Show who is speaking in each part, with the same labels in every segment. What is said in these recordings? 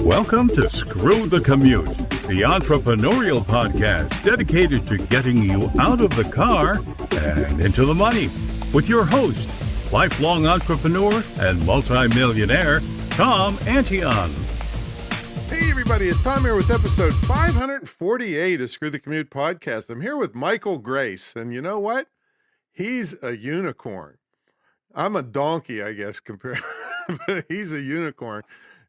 Speaker 1: Welcome to Screw the Commute, the entrepreneurial podcast dedicated to getting you out of the car and into the money with your host, lifelong entrepreneur and multimillionaire, Tom Antion.
Speaker 2: Hey everybody, it's Tom here with episode 548 of Screw the Commute podcast. I'm here with Michael Grace, and you know what? He's a unicorn. I'm a donkey, I guess, compared, but he's a unicorn.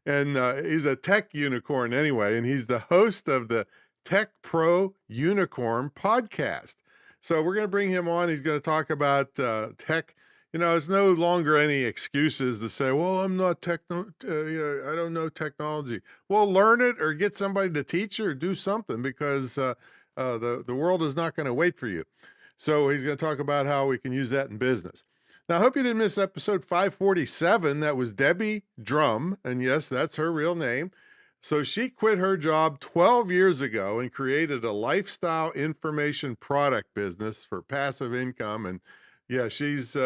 Speaker 2: And he's a tech unicorn anyway, and he's the host of the Tech Pro Unicorn podcast. So we're going to bring him on. He's going to talk about tech. You know, it's no longer any excuses to say, well, I'm not I don't know technology. Well, learn it or get somebody to teach you or do something, because the world is not going to wait for you. So he's going to talk about how we can use that in business. Now, I hope you didn't miss episode 547. That was Debbie Drum. And yes, that's her real name. So she quit her job 12 years ago and created a lifestyle information product business for passive income. And yeah, she's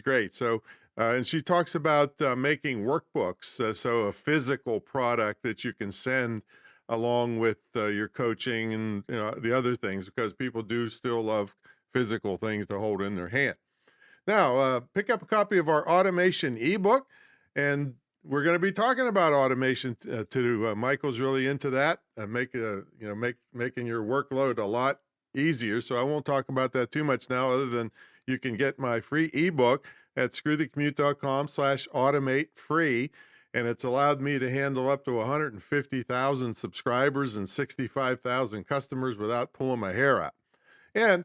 Speaker 2: great. So, and she talks about making workbooks. So a physical product that you can send along with your coaching and the other things, because people do still love physical things to hold in their hand. Now, pick up a copy of our automation ebook, and we're going to be talking about automation too. Michael's really into that, making your workload a lot easier. So I won't talk about that too much now, other than you can get my free ebook at screwthecommute.com/automate free, and it's allowed me to handle up to 150,000 subscribers and 65,000 customers without pulling my hair out. And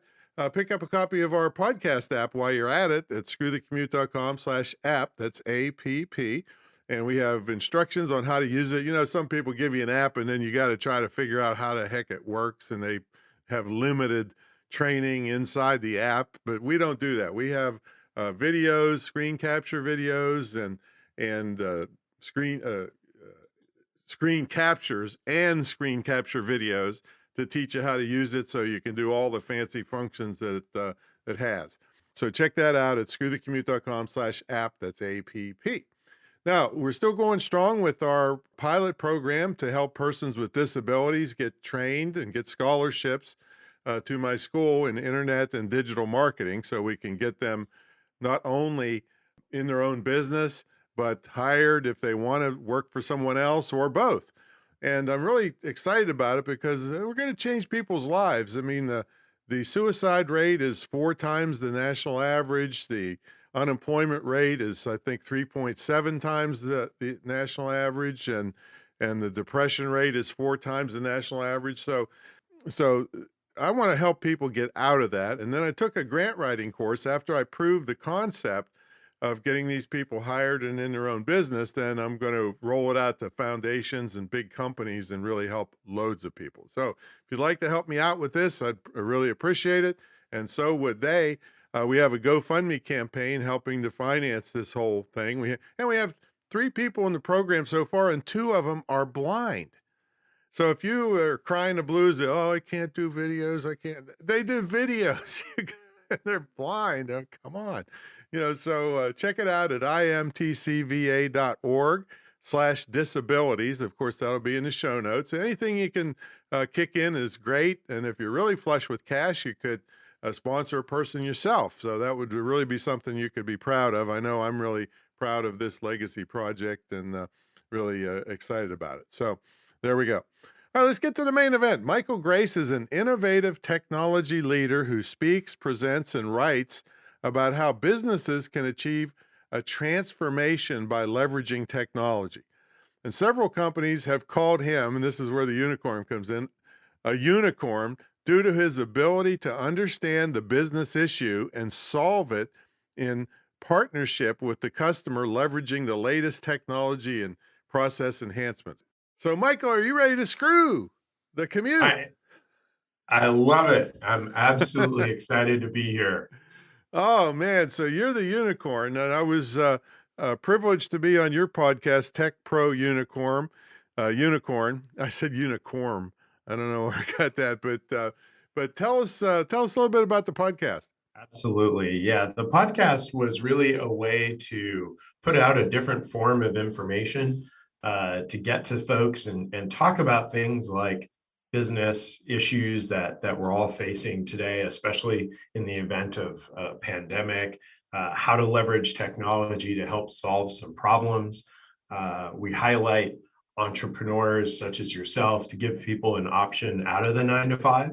Speaker 2: pick up a copy of our podcast app while you're at it at screwthecommute.com/app. That's APP. And we have instructions on how to use it. You know, some people give you an app and then you got to try to figure out how the heck it works, and they have limited training inside the app, but we don't do that. We have videos, screen capture videos, and screen captures and screen capture videos to teach you how to use it so you can do all the fancy functions that it has. So check that out at screwthecommute.com/app. That's APP. Now, we're still going strong with our pilot program to help persons with disabilities get trained and get scholarships to my school in internet and digital marketing, so we can get them not only in their own business, but hired if they want to work for someone else, or both. And I'm really excited about it because we're going to change people's lives. I mean, the suicide rate is 4 times the national average. The unemployment rate is, I think, 3.7 times the national average. And the depression rate is 4 times the national average. So I want to help people get out of that. And then I took a grant writing course after I proved the concept of getting these people hired and in their own business. Then I'm going to roll it out to foundations and big companies and really help loads of people. So if you'd like to help me out with this, I'd really appreciate it. And so would they. We have a GoFundMe campaign helping to finance this whole thing. We have 3 people in the program so far, and 2 of them are blind. So if you are crying the blues that, I can't do videos, they do videos. They're blind. Oh, come on. So check it out at imtcva.org/disabilities. Of course, that'll be in the show notes. Anything you can kick in is great. And if you're really flush with cash, you could sponsor a person yourself. So that would really be something you could be proud of. I know I'm really proud of this legacy project and really excited about it. So there we go. All right, let's get to the main event. Michael Grace is an innovative technology leader who speaks, presents, and writes about how businesses can achieve a transformation by leveraging technology. And several companies have called him, and this is where the unicorn comes in, a unicorn due to his ability to understand the business issue and solve it in partnership with the customer, leveraging the latest technology and process enhancements. So, Michael, are you ready to screw the commute?
Speaker 3: I love it. I'm absolutely excited to be here.
Speaker 2: Oh, man. So you're the unicorn. And I was privileged to be on your podcast, Tech Pro Unicorn. I said unicorn. I don't know where I got that, but tell us a little bit about the podcast.
Speaker 3: Absolutely. Yeah. The podcast was really a way to put out a different form of information to get to folks and talk about things like business issues that we're all facing today, especially in the event of a pandemic, how to leverage technology to help solve some problems. We highlight entrepreneurs such as yourself to give people an option out of the 9 to 5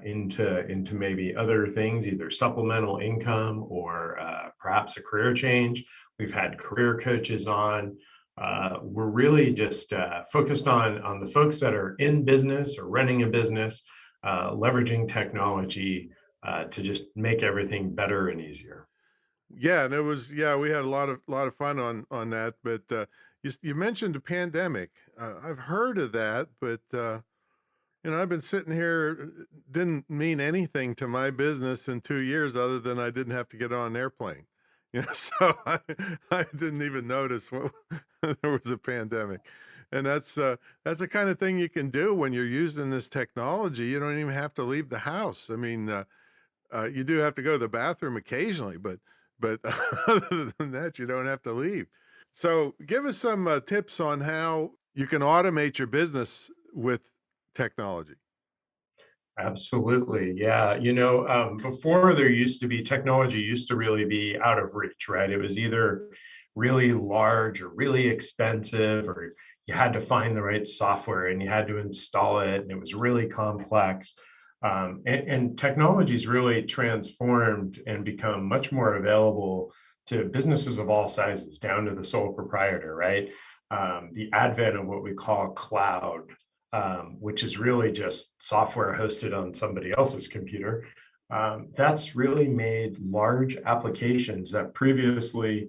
Speaker 3: into maybe other things, either supplemental income or perhaps a career change. We've had career coaches on. We're really just focused on the folks that are in business or running a business, leveraging technology to just make everything better and easier.
Speaker 2: Yeah, and it was we had a lot of fun on that. But you mentioned the pandemic. I've heard of that, but I've been sitting here. Didn't mean anything to my business in 2 years, other than I didn't have to get on an airplane. So I didn't even notice there was a pandemic. And that's the kind of thing you can do when you're using this technology. You don't even have to leave the house. I mean, you do have to go to the bathroom occasionally, but other than that, you don't have to leave. So give us some tips on how you can automate your business with technology.
Speaker 3: Absolutely. Yeah. Before there used to be technology used to really be out of reach, right? It was either really large or really expensive, or you had to find the right software and you had to install it, and it was really complex. And technology's really transformed and become much more available to businesses of all sizes, down to the sole proprietor, right? The advent of what we call cloud, which is really just software hosted on somebody else's computer. That's really made large applications that previously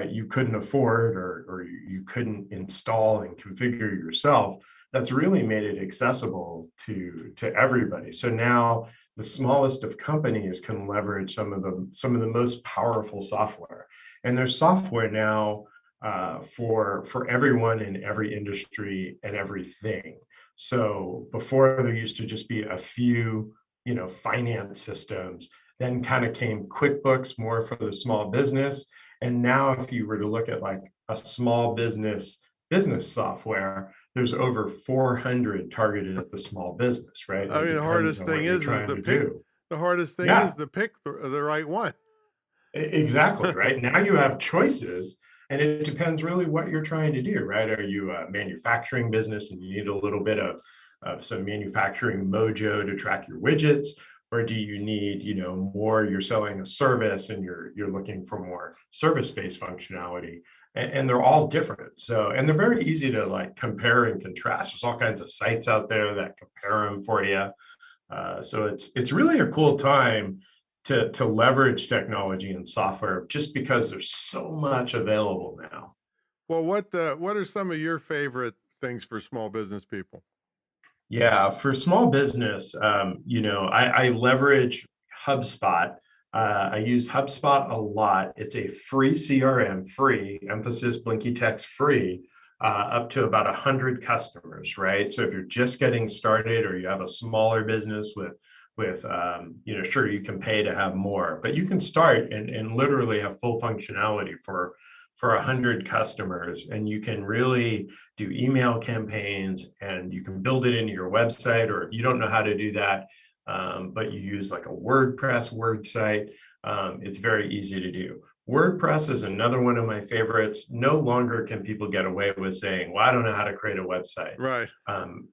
Speaker 3: you couldn't afford, or you couldn't install and configure yourself. That's really made it accessible to everybody. So now the smallest of companies can leverage some of the most powerful software. And there's software now for everyone in every industry and everything. So before, there used to just be a few, finance systems. Then kind of came QuickBooks, more for the small business. And now, if you were to look at like a small business software, there's over 400 targeted at the small business, right?
Speaker 2: I mean, the hardest thing is to pick. The hardest thing is to pick the right one.
Speaker 3: Exactly, right? Now you have choices, and it depends really what you're trying to do, right? Are you a manufacturing business and you need a little bit of some manufacturing mojo to track your widgets? Or do you need, more, you're selling a service and you're looking for more service-based functionality? And they're all different. So, and they're very easy to like compare and contrast. There's all kinds of sites out there that compare them for you. So it's really a cool time to leverage technology and software, just because there's so much available now.
Speaker 2: Well, what are some of your favorite things for small business people?
Speaker 3: Yeah, for small business, I leverage HubSpot. I use HubSpot a lot. It's a free CRM, free, emphasis, blinky text, free, up to about 100 customers, right? So if you're just getting started, or you have a smaller business with sure, you can pay to have more, but you can start and literally have full functionality for 100 customers, and you can really do email campaigns, and you can build it into your website. Or if you don't know how to do that, but you use like a WordPress word site, it's very easy to do. WordPress is another one of my favorites. No longer can people get away with saying, well, I don't know how to create a website.
Speaker 2: Right.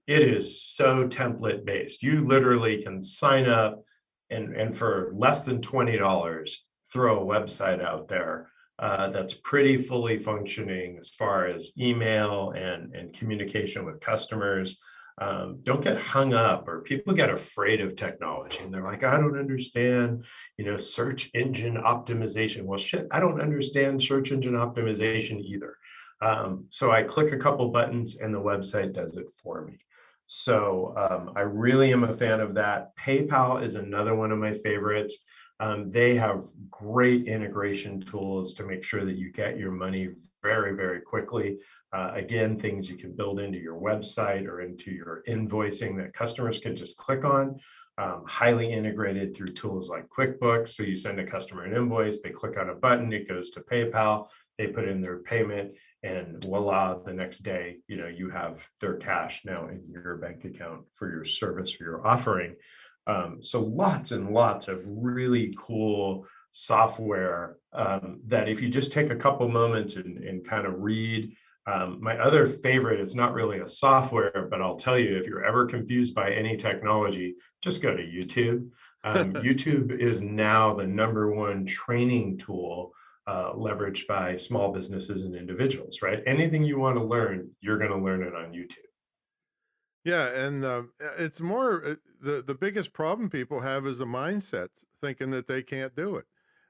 Speaker 3: It is so template based. You literally can sign up and for less than $20, throw a website out there that's pretty fully functioning as far as email and communication with customers. Don't get hung up, or people get afraid of technology and they're like, I don't understand, search engine optimization. Well, shit, I don't understand search engine optimization either. So I click a couple buttons and the website does it for me. So I really am a fan of that. PayPal is another one of my favorites. They have great integration tools to make sure that you get your money very, very quickly. Again, things you can build into your website or into your invoicing that customers can just click on. highly integrated through tools like QuickBooks. So you send a customer an invoice, they click on a button, it goes to PayPal, they put in their payment, and voila, the next day, you have their cash now in your bank account for your service or your offering. So lots and lots of really cool software that if you just take a couple moments and kind of read. My other favorite, it's not really a software, but I'll tell you, if you're ever confused by any technology, just go to YouTube. YouTube is now the #1 training tool leveraged by small businesses and individuals, right? Anything you want to learn, you're going to learn it on YouTube.
Speaker 2: Yeah, and it's more the biggest problem people have is a mindset thinking that they can't do it.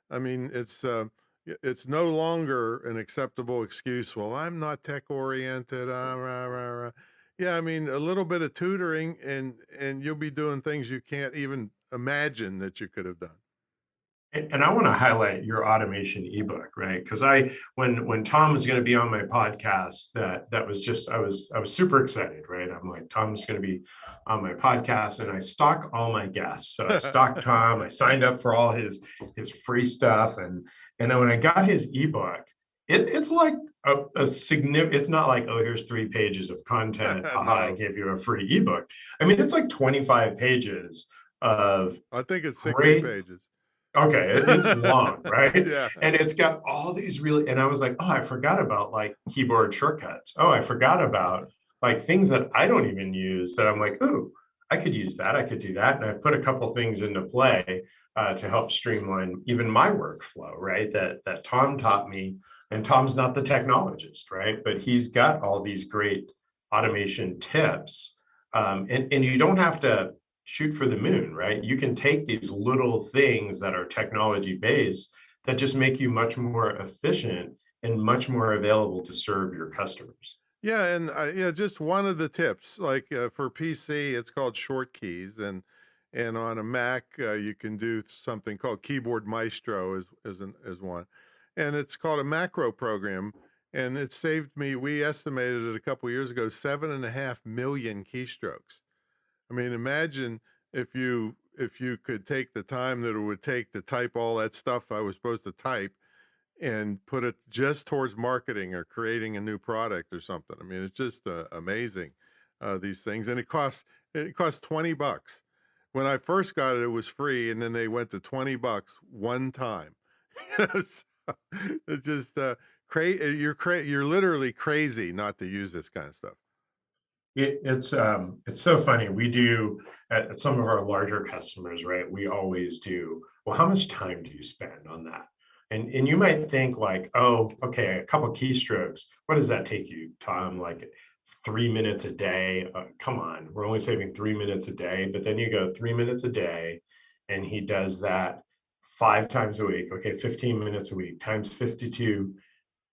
Speaker 2: I mean, it's no longer an acceptable excuse. Well, I'm not tech oriented. Rah, rah, rah. Yeah, I mean, a little bit of tutoring and you'll be doing things you can't even imagine that you could have done.
Speaker 3: And I want to highlight your automation ebook, right? Because when Tom was going to be on my podcast, that was just I was super excited, right? I'm like, Tom's going to be on my podcast, and I stalk all my guests. So I stalked Tom, I signed up for all his free stuff, and then when I got his ebook, it's like a significant. It's not like, oh, here's 3 pages of content. Haha, I
Speaker 2: No,
Speaker 3: gave you a free ebook. I mean, it's like 25 pages of
Speaker 2: I think it's 60
Speaker 3: great.
Speaker 2: pages.
Speaker 3: Okay, it's long, right?
Speaker 2: Yeah.
Speaker 3: And it's got all these really, and I was like, oh, I forgot about like keyboard shortcuts. Oh, I forgot about like things that I don't even use that I'm like, oh, I could use that. I could do that. And I put a couple things into play to help streamline even my workflow, right? That Tom taught me. And Tom's not the technologist, right? But he's got all these great automation tips. And you don't have to shoot for the moon, right? You can take these little things that are technology based that just make you much more efficient and much more available to serve your customers.
Speaker 2: Yeah, and yeah, just one of the tips, like for PC, it's called short keys, and on a Mac, you can do something called Keyboard Maestro as one, and it's called a macro program, and it saved me. We estimated it a couple years ago, 7.5 million keystrokes. I mean, imagine if you could take the time that it would take to type all that stuff I was supposed to type and put it just towards marketing or creating a new product or something. I mean, it's just amazing, these things, and it costs $20. When I first got it, it was free, and then they went to $20 one time. So it's just crazy. You're literally crazy not to use this kind of stuff.
Speaker 3: It's so funny. We do at some of our larger customers, right? We always do. Well, how much time do you spend on that? And you might think like, oh, okay, a couple keystrokes. What does that take you, Tom? Like 3 minutes a day? Come on, we're only saving 3 minutes a day. But then you go 3 minutes a day, and he does that 5 times a week. Okay, 15 minutes a week times 52,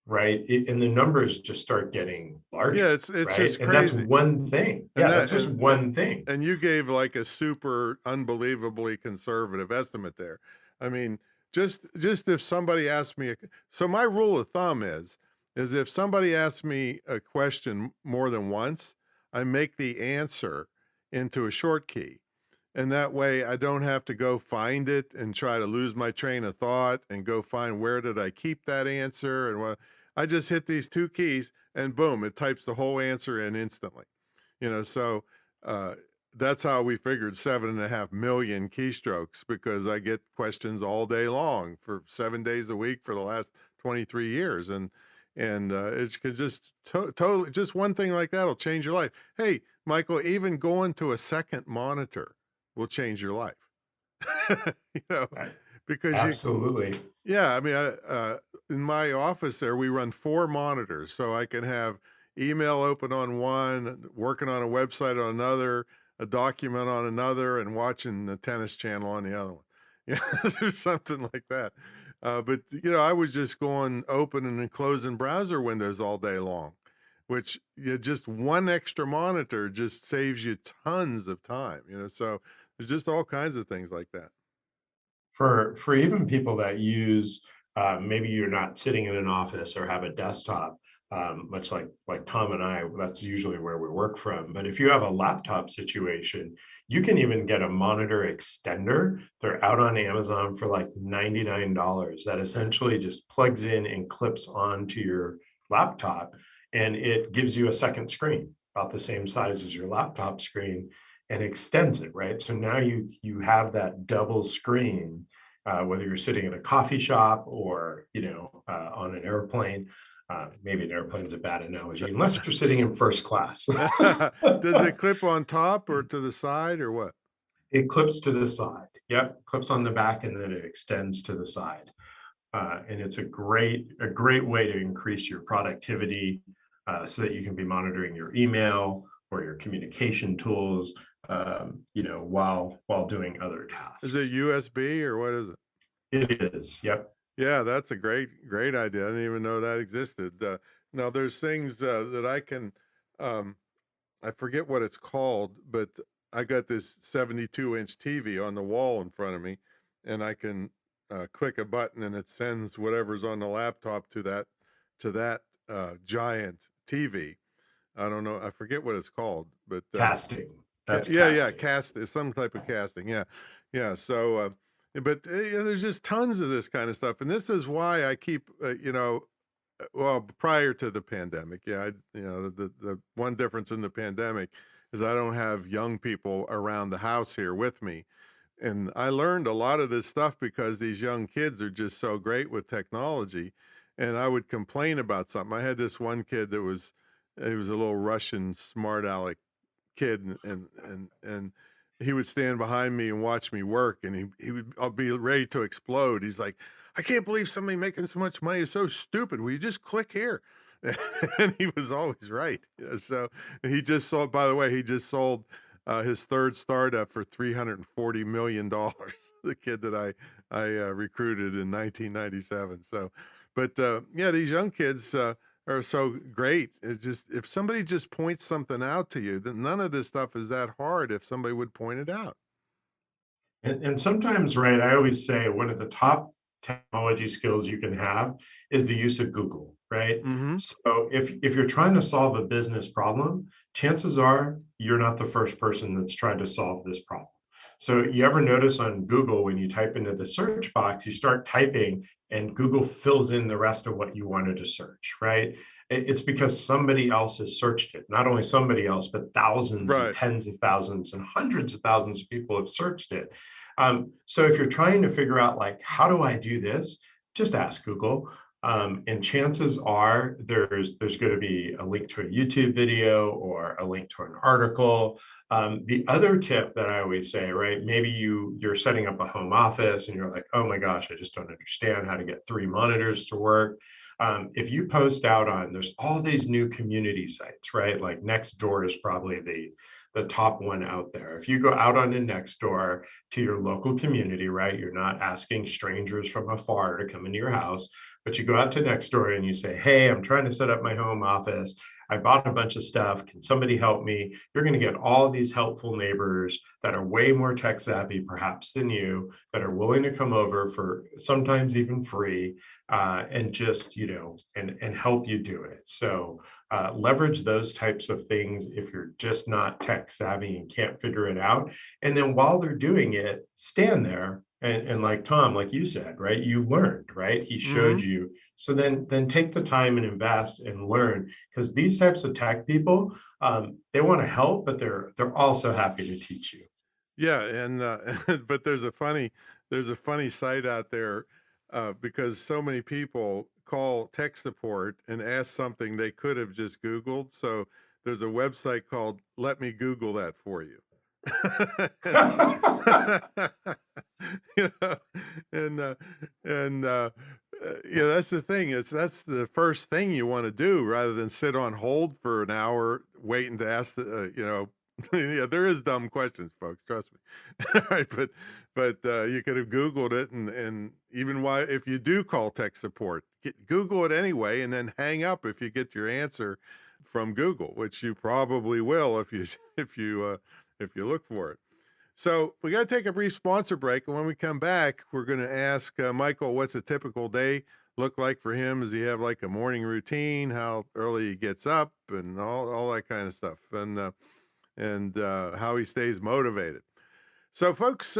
Speaker 3: right? And the numbers just start getting larger,
Speaker 2: Yeah, it's
Speaker 3: right?
Speaker 2: just
Speaker 3: And that's
Speaker 2: crazy.
Speaker 3: one thing.
Speaker 2: And
Speaker 3: Yeah,
Speaker 2: that
Speaker 3: that's just one thing.
Speaker 2: and you gave like a super unbelievably conservative estimate there. I mean, just if somebody asked me, so my rule of thumb is if somebody asks me a question more than once, I make the answer into a short key. And that way I don't have to go find it and try to lose my train of thought and go find where did I keep that answer. And what I just hit these 2 keys and boom, it types the whole answer in instantly. So uh, that's how we figured 7.5 million keystrokes, because I get questions all day long for 7 days a week for the last 23 years. And it could just totally, just one thing like that will change your life. Hey, Michael, even going to a second monitor will change your life. you know,
Speaker 3: Right.
Speaker 2: because
Speaker 3: Absolutely.
Speaker 2: yeah, I mean, in my office there, we run 4 monitors, so I can have email open on one, working on a website on another, a document on another, and watching the tennis channel on the other one. Yeah, there's something like that. But I was just going opening and closing browser windows all day long, which just one extra monitor just saves you tons of time. So there's just all kinds of things like that.
Speaker 3: For even people that use, maybe you're not sitting in an office or have a desktop, much like Tom and I, that's usually where we work from. But if you have a laptop situation, you can even get a monitor extender. They're out on Amazon for like $99. That essentially just plugs in and clips onto your laptop, and it gives you a second screen about the same size as your laptop screen and extends it, right? So now you have that double screen, whether you're sitting in a coffee shop or on an airplane. Maybe an airplane's a bad analogy, unless you're sitting in first class.
Speaker 2: Does it clip on top or to the side or what?
Speaker 3: It clips to the side. Yep, clips on the back and then it extends to the side. And it's a great way to increase your productivity, so that you can be monitoring your email or your communication tools, while doing other tasks.
Speaker 2: Is it USB or what is it?
Speaker 3: It is. Yep.
Speaker 2: Yeah, that's a great idea. I didn't even know that existed. Now there's things that I can, I forget what it's called, but I got this 72-inch TV on the wall in front of me, and I can click a button and it sends whatever's on the laptop to that giant TV. I don't know. I forget what it's called, but
Speaker 3: Casting. That's
Speaker 2: yeah,
Speaker 3: casting.
Speaker 2: some type of casting. Yeah. So, but there's just tons of this kind of stuff, and this is why I keep, well, prior to the pandemic, the one difference in the pandemic is I don't have young people around the house here with me, and I learned a lot of this stuff because these young kids are just so great with technology, and I would complain about something. I had this one kid that he was a little Russian smart aleck kid, and he would stand behind me and watch me work, and I'll be ready to explode. He's like, I can't believe somebody making so much money is so stupid. Will you just click here? And he was always right. So he just sold, by the way, his third startup for $340 million. The kid that I recruited in 1997. So, but these young kids are so great. It's just, if somebody just points something out to you, then none of this stuff is that hard if somebody would point it out.
Speaker 3: And sometimes, right, I always say one of the top technology skills you can have is the use of Google, right?
Speaker 2: Mm-hmm.
Speaker 3: So if you're trying to solve a business problem, chances are you're not the first person that's trying to solve this problem. So you ever notice on Google, when you type into the search box, you start typing and Google fills in the rest of what you wanted to search, right? It's because somebody else has searched it. Not only somebody else, but thousands and
Speaker 2: Right.
Speaker 3: tens of thousands and hundreds of thousands of people have searched it. So if you're trying to figure out, like, how do I do this? Just ask Google. And chances are there's going to be a link to a YouTube video or a link to an article. The other tip that I always say, right, maybe you're setting up a home office and you're like, oh my gosh, I just don't understand how to get 3 monitors to work. If you post out there's all these new community sites, right? Like Nextdoor is probably the top one out there. If you go out on a Nextdoor to your local community, right, you're not asking strangers from afar to come into your house, but you go out to Nextdoor and you say, hey, I'm trying to set up my home office. I bought a bunch of stuff. Can somebody help me? You're going to get all these helpful neighbors that are way more tech savvy, perhaps, than you, that are willing to come over for sometimes even free, and just, and help you do it. So leverage those types of things if you're just not tech savvy and can't figure it out. And then while they're doing it, stand there and like Tom, like you said, right? You learned, right? He showed you. So then take the time and invest and learn, because these types of tech people, they want to help, but they're also happy to teach you.
Speaker 2: Yeah, and but there's a funny site out there, because so many people call tech support and ask something they could have just Googled. So there's a website called Let Me Google That For You. That's the thing. That's the first thing you want to do, rather than sit on hold for an hour waiting to ask yeah, there is dumb questions, folks. Trust me. Right, but you could have Googled it, and even if you do call tech support, Google it anyway, and then hang up if you get your answer from Google, which you probably will if you look for it. So we got to take a brief sponsor break, and when we come back, we're going to ask Michael, what's a typical day look like for him? Does he have like a morning routine? How early he gets up, and all that kind of stuff, and how he stays motivated. So, folks,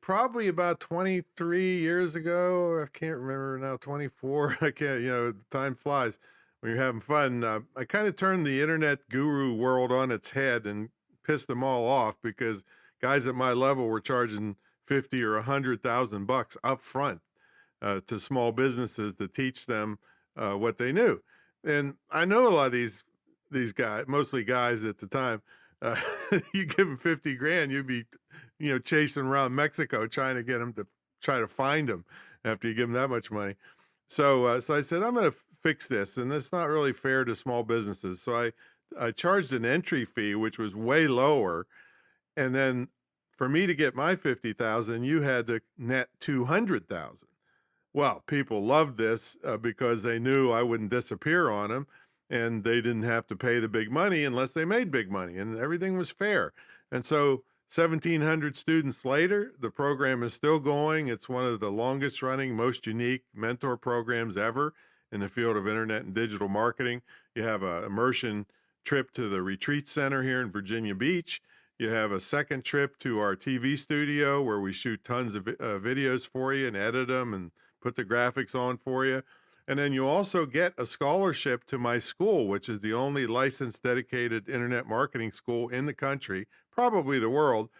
Speaker 2: probably about 23 years ago, I can't remember now, 24, I can't, time flies when you're having fun. I kind of turned the internet guru world on its head and pissed them all off because guys at my level were charging 50 or 100,000 bucks up front to small businesses to teach them what they knew. And I know a lot of these guys, mostly guys at the time, you give them 50 grand, you'd be, chasing around Mexico trying to get them to try to find them after you give them that much money. So, so I said, I'm going to fix this, and it's not really fair to small businesses. So I charged an entry fee, which was way lower, and then for me to get my 50,000, you had to net 200,000. Well, people loved this because they knew I wouldn't disappear on them, and they didn't have to pay the big money unless they made big money, and everything was fair. And so 1,700 students later, the program is still going. It's one of the longest running, most unique mentor programs ever in the field of internet and digital marketing. You have an immersion trip to the retreat center here in Virginia Beach. You have a second trip to our TV studio where we shoot tons of videos for you and edit them and put the graphics on for you. And then you also get a scholarship to my school, which is the only licensed dedicated internet marketing school in the country, probably the world.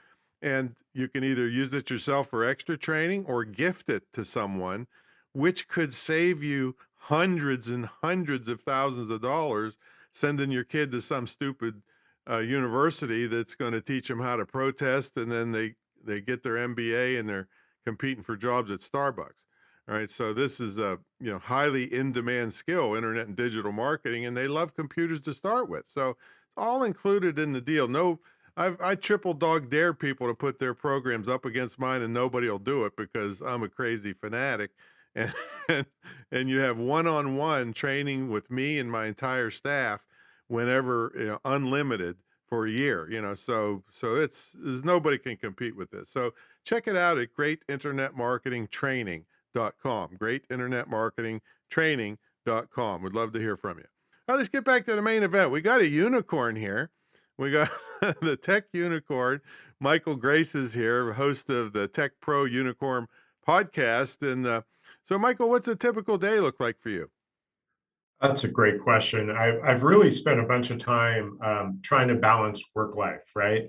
Speaker 2: And you can either use it yourself for extra training or gift it to someone, which could save you hundreds and hundreds of thousands of dollars sending your kid to some stupid university that's going to teach them how to protest, and then they get their MBA and they're competing for jobs at Starbucks. All right, so this is a highly in-demand skill, internet and digital marketing, and they love computers to start with. So it's all included in the deal. No, I triple dog dare people to put their programs up against mine, and nobody will do it because I'm a crazy fanatic. And and you have one-on-one training with me and my entire staff whenever, unlimited for a year. So there's nobody can compete with this. So check it out at greatinternetmarketingtraining.com. Greatinternetmarketingtraining.com. Would love to hear from you. All right, let's get back to the main event. We got a unicorn here. We got the tech unicorn. Michael Grace is here, host of the Tech Pro Unicorn podcast. And so, Michael, what's a typical day look like for you?
Speaker 3: That's a great question. I've really spent a bunch of time trying to balance work life, right?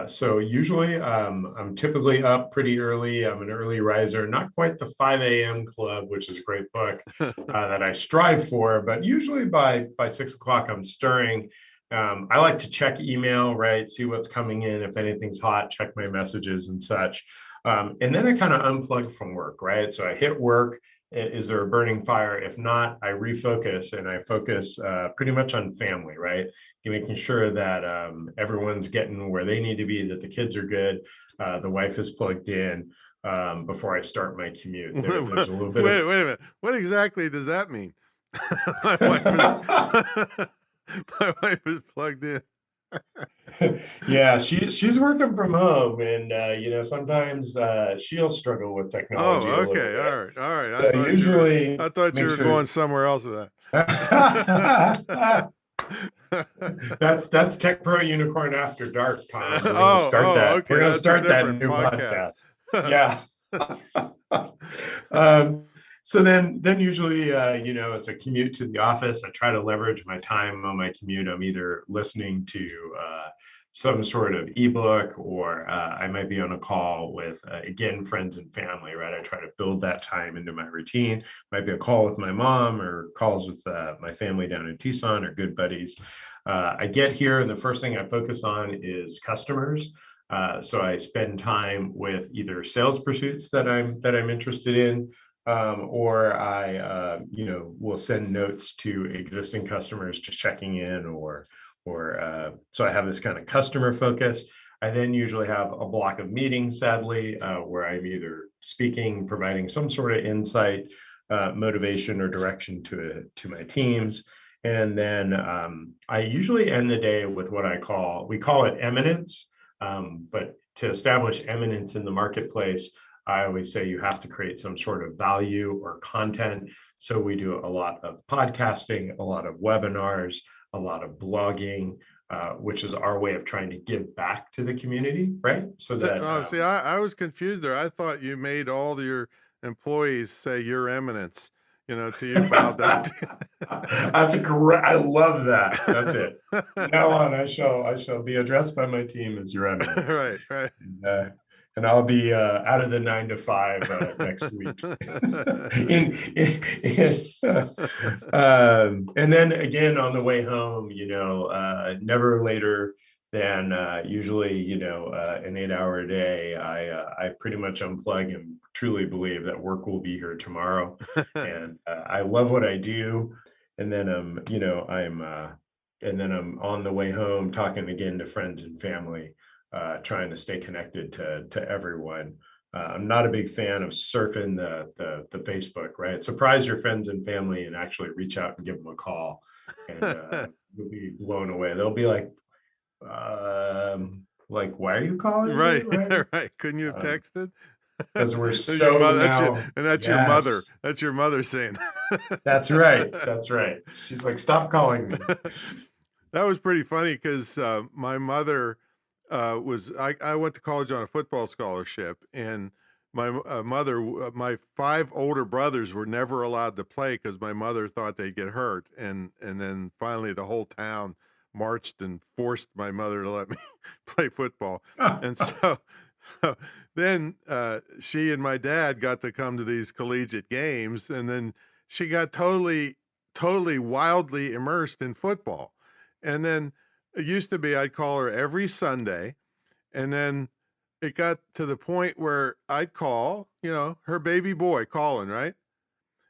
Speaker 3: So usually I'm typically up pretty early. I'm an early riser, not quite the 5 a.m. club, which is a great book that I strive for, but usually by 6 o'clock I'm stirring. I like to check email, right? See what's coming in. If anything's hot, check my messages and such. And then I kind of unplug from work, right? So I hit work. Is there a burning fire? If not, I refocus and I focus pretty much on family, right? Making sure that everyone's getting where they need to be, that the kids are good, the wife is plugged in before I start my commute. There's a little bit
Speaker 2: wait a minute. What exactly does that mean? My wife is plugged in.
Speaker 3: Yeah, she's working from home, and sometimes she'll struggle with technology.
Speaker 2: Oh, okay, all right.
Speaker 3: I
Speaker 2: thought you were going somewhere else with
Speaker 3: that. That's Tech Pro Unicorn After Dark, Tom. We're gonna start that.
Speaker 2: Okay.
Speaker 3: We're gonna start that new podcast. Yeah. So then usually, it's a commute to the office. I try to leverage my time on my commute. I'm either listening to some sort of ebook, or I might be on a call with, again, friends and family, right? I try to build that time into my routine. Might be a call with my mom, or calls with my family down in Tucson, or good buddies. I get here, and the first thing I focus on is customers. So I spend time with either sales pursuits that I'm interested in, or I, will send notes to existing customers, just checking in, or so I have this kind of customer focus. I then usually have a block of meetings, sadly, where I'm either speaking, providing some sort of insight, motivation, or direction to my teams. And then I usually end the day with what we call it eminence. But to establish eminence in the marketplace, I always say you have to create some sort of value or content. So we do a lot of podcasting, a lot of webinars, a lot of blogging, which is our way of trying to give back to the community, right? So that
Speaker 2: See, I was confused there. I thought you made all your employees say "Your Eminence," to you bow down.
Speaker 3: That's great. I love that. That's it. From now on, I shall be addressed by my team as Your Eminence.
Speaker 2: Right.
Speaker 3: And I'll be out of the 9 to 5 next week. And then again on the way home, never later than usually, an 8-hour day. I pretty much unplug and truly believe that work will be here tomorrow, and I love what I do. And then I'm on the way home talking again to friends and family, trying to stay connected to everyone. I'm not a big fan of surfing the Facebook, right? Surprise your friends and family and actually reach out and give them a call, and you'll be blown away. They'll be like, why are you calling
Speaker 2: Right,
Speaker 3: me? Right?
Speaker 2: right. Couldn't you have texted?
Speaker 3: Because we're
Speaker 2: That's
Speaker 3: so
Speaker 2: your mother,
Speaker 3: now.
Speaker 2: that's your mother. That's your mother saying.
Speaker 3: That's right. That's right. She's like, stop calling me.
Speaker 2: That was pretty funny because my mother I went to college on a football scholarship, and my mother, my 5 older brothers were never allowed to play because my mother thought they'd get hurt, and then finally the whole town marched and forced my mother to let me play football, and so then she and my dad got to come to these collegiate games, and then she got totally wildly immersed in football. And then it used to be I'd call her every Sunday, and then it got to the point where I'd call, her baby boy calling, right?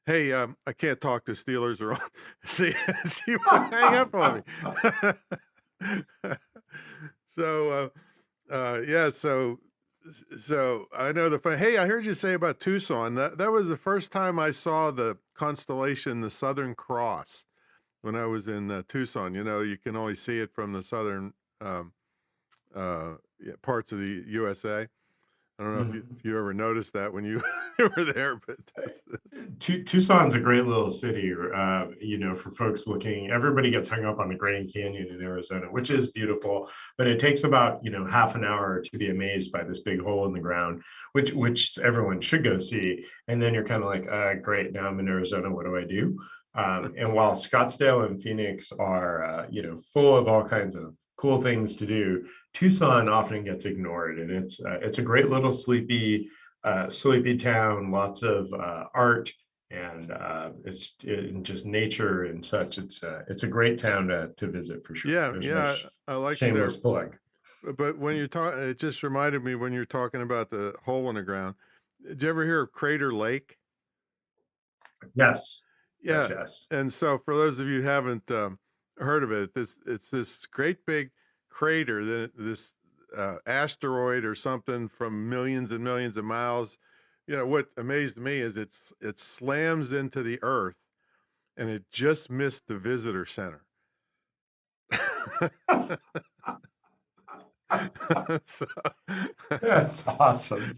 Speaker 2: Hey, I can't talk, the Steelers are on. See, she would hang up on me. So, yeah, so I know hey, I heard you say about Tucson. That was the first time I saw the constellation, the Southern Cross, when I was in Tucson. You can only see it from the southern parts of the USA. I don't know if you ever noticed that when you were there, but
Speaker 3: Tucson's a great little city. For folks looking, everybody gets hung up on the Grand Canyon in Arizona, which is beautiful, but it takes about half an hour to be amazed by this big hole in the ground, which everyone should go see. And then you're kind of like, great, now I'm in Arizona. What do I do? And while Scottsdale and Phoenix are full of all kinds of cool things to do, Tucson often gets ignored, and it's a great little sleepy town, lots of art, and it's just nature and such. It's a great town to visit for sure.
Speaker 2: Yeah, I like
Speaker 3: shameless
Speaker 2: it there.
Speaker 3: plug.
Speaker 2: But when you talk, it just reminded me when you're talking about the hole in the ground. Did you ever hear of Crater Lake?
Speaker 3: Yes.
Speaker 2: Yeah.
Speaker 3: Yes.
Speaker 2: And so for those of you who haven't heard of it, it's this great big crater, this asteroid or something from millions and millions of miles. What amazed me is it slams into the earth, and it just missed the visitor center. So,
Speaker 3: that's awesome.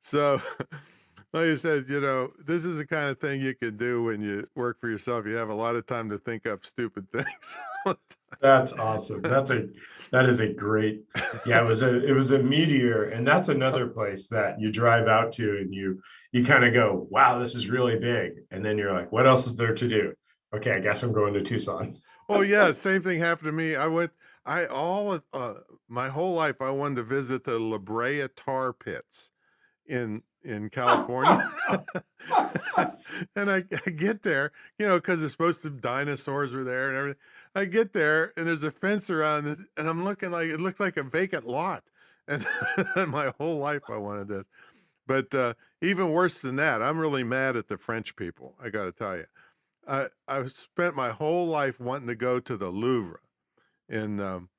Speaker 2: So, like I said, this is the kind of thing you can do when you work for yourself. You have a lot of time to think up stupid things.
Speaker 3: That's awesome. That is a great, yeah, it was a meteor. And that's another place that you drive out to and you kind of go, wow, this is really big. And then you're like, what else is there to do? Okay, I guess I'm going to Tucson.
Speaker 2: Oh yeah, same thing happened to me. My whole life I wanted to visit the La Brea tar pits in California. And I get there, because it's supposed to dinosaurs were there and everything. I get there and there's a fence around it, and I'm looking like it looks like a vacant lot. And my whole life I wanted this. But even worse than that, I'm really mad at the French people, I got to tell you. I've spent my whole life wanting to go to the Louvre. And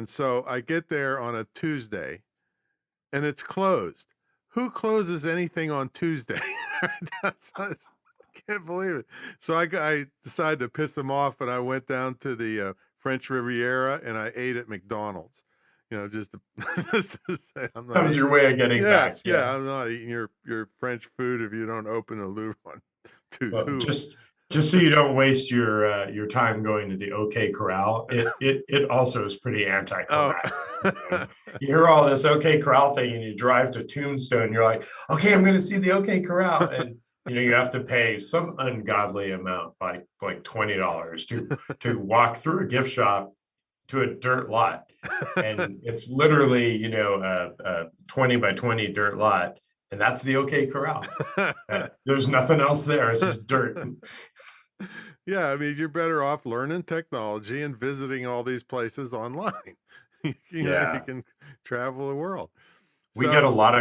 Speaker 2: so I get there on a Tuesday and it's closed. Who closes anything on Tuesday? I can't believe it. So I decided to piss them off, and I went down to the French Riviera and I ate at McDonald's. just to, just to say I'm
Speaker 3: That
Speaker 2: not
Speaker 3: was
Speaker 2: eating,
Speaker 3: your way of getting back.
Speaker 2: yes, yeah, I'm not eating your French food if you don't open a Louvain to
Speaker 3: Well,
Speaker 2: who.
Speaker 3: just so you don't waste your time going to the OK Corral, it also is pretty
Speaker 2: Oh,
Speaker 3: anticlimactic. You hear all this OK Corral thing, and you drive to Tombstone, you're like, okay, I'm going to see the OK Corral, and you have to pay some ungodly amount, like $20, to walk through a gift shop to a dirt lot, and it's literally a 20 by 20 dirt lot, and that's the OK Corral. There's nothing else there. It's just dirt.
Speaker 2: Yeah, I mean, you're better off learning technology and visiting all these places online. You
Speaker 3: Yeah.
Speaker 2: can travel the world.
Speaker 3: We get a
Speaker 2: So,
Speaker 3: lot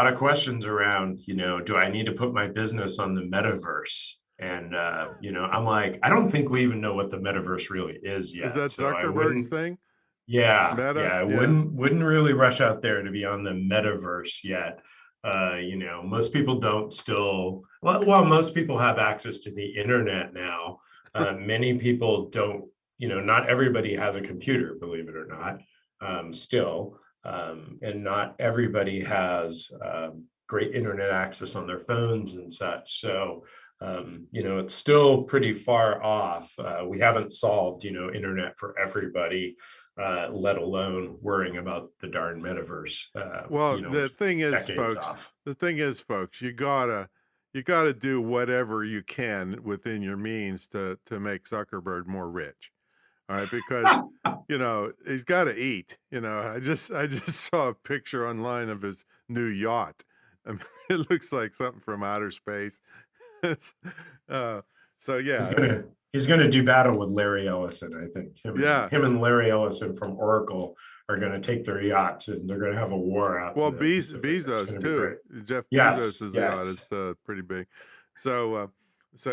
Speaker 3: of questions around, do I need to put my business on the metaverse? And I'm like, I don't think we even know what the metaverse really is
Speaker 2: is
Speaker 3: yet.
Speaker 2: that
Speaker 3: So I
Speaker 2: Zuckerberg's
Speaker 3: wouldn't,
Speaker 2: thing?
Speaker 3: yeah,
Speaker 2: Meta?
Speaker 3: I
Speaker 2: Yeah.
Speaker 3: wouldn't really rush out there to be on the metaverse yet. Most people don't still, well, most people have access to the internet now. Many people don't, not everybody has a computer, believe it or not, still. And not everybody has great internet access on their phones and such. So, it's still pretty far off. We haven't solved, internet for everybody, let alone worrying about the darn metaverse.
Speaker 2: Well, the thing is,
Speaker 3: decades
Speaker 2: folks,
Speaker 3: off.
Speaker 2: you gotta do whatever you can within your means to make Zuckerberg more rich. All right, because he's got to eat. I just saw a picture online of his new yacht. I mean, it looks like something from outer space. It's, so
Speaker 3: He's
Speaker 2: yeah, I mean,
Speaker 3: gonna do battle with Larry Ellison. I think
Speaker 2: yeah.
Speaker 3: him and Larry Ellison from Oracle are gonna take their yachts, and they're gonna have a war out
Speaker 2: Well,
Speaker 3: in the Pacific. It's
Speaker 2: Bezos
Speaker 3: gonna be
Speaker 2: too.
Speaker 3: great.
Speaker 2: Jeff
Speaker 3: Yes,
Speaker 2: Bezos' yacht
Speaker 3: yes.
Speaker 2: is pretty big. So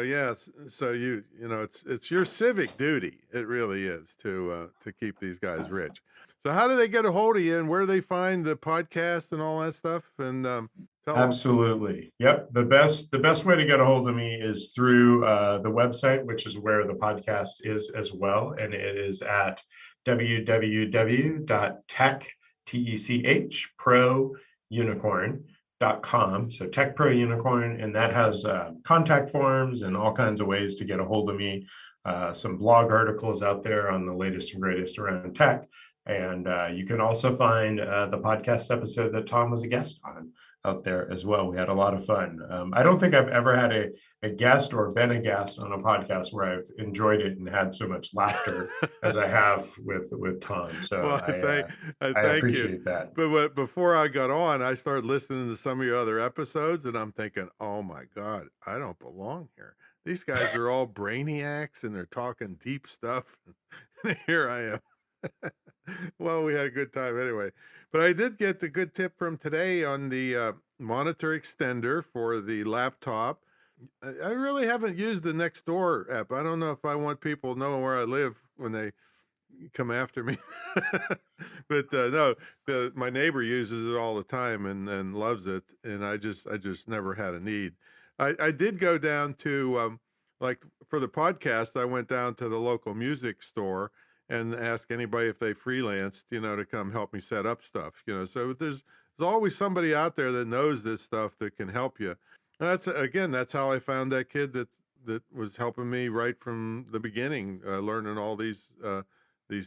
Speaker 2: yeah, so it's your civic duty. It really is to keep these guys rich. So how do they get a hold of you, and where do they find the podcast and all that stuff? And tell them.
Speaker 3: Absolutely. Yep. The best way to get a hold of me is through the website, which is where the podcast is as well. And it is at www.techprounicorn.com. So Tech Pro Unicorn, and that has contact forms and all kinds of ways to get a hold of me. Some blog articles out there on the latest and greatest around tech. And you can also find the podcast episode that Tom was a guest on out there as well. We had a lot of fun. I don't think I've ever had a guest or been a guest on a podcast where I've enjoyed it and had so much laughter as I have with Tom. So
Speaker 2: Well, I
Speaker 3: I
Speaker 2: thank
Speaker 3: appreciate
Speaker 2: you.
Speaker 3: that.
Speaker 2: But before I got on, I started listening to some of your other episodes, and I'm thinking, oh my God, I don't belong here. These guys are all brainiacs, and they're talking deep stuff. And here I am. Well, we had a good time anyway. But I did get the good tip from today on the monitor extender for the laptop. I really haven't used the Nextdoor app. I don't know if I want people knowing where I live when they come after me. But no, my neighbor uses it all the time and loves it, and I just never had a need. I did go down to like for the podcast, I went down to the local music store and ask anybody if they freelanced, to come help me set up stuff, so there's always somebody out there that knows this stuff that can help you. And that's how I found that kid that was helping me right from the beginning, learning all these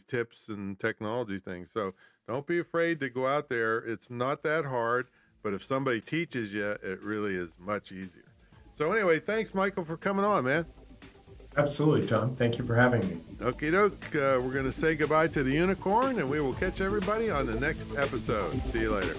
Speaker 2: tips and technology things. So don't be afraid to go out there. It's not that hard, but if somebody teaches you, it really is much easier. So anyway, thanks, Michael, for coming on, man.
Speaker 3: Absolutely, Tom. Thank you for having me.
Speaker 2: Okie doke. We're going to say goodbye to the unicorn, and we will catch everybody on the next episode. See you later.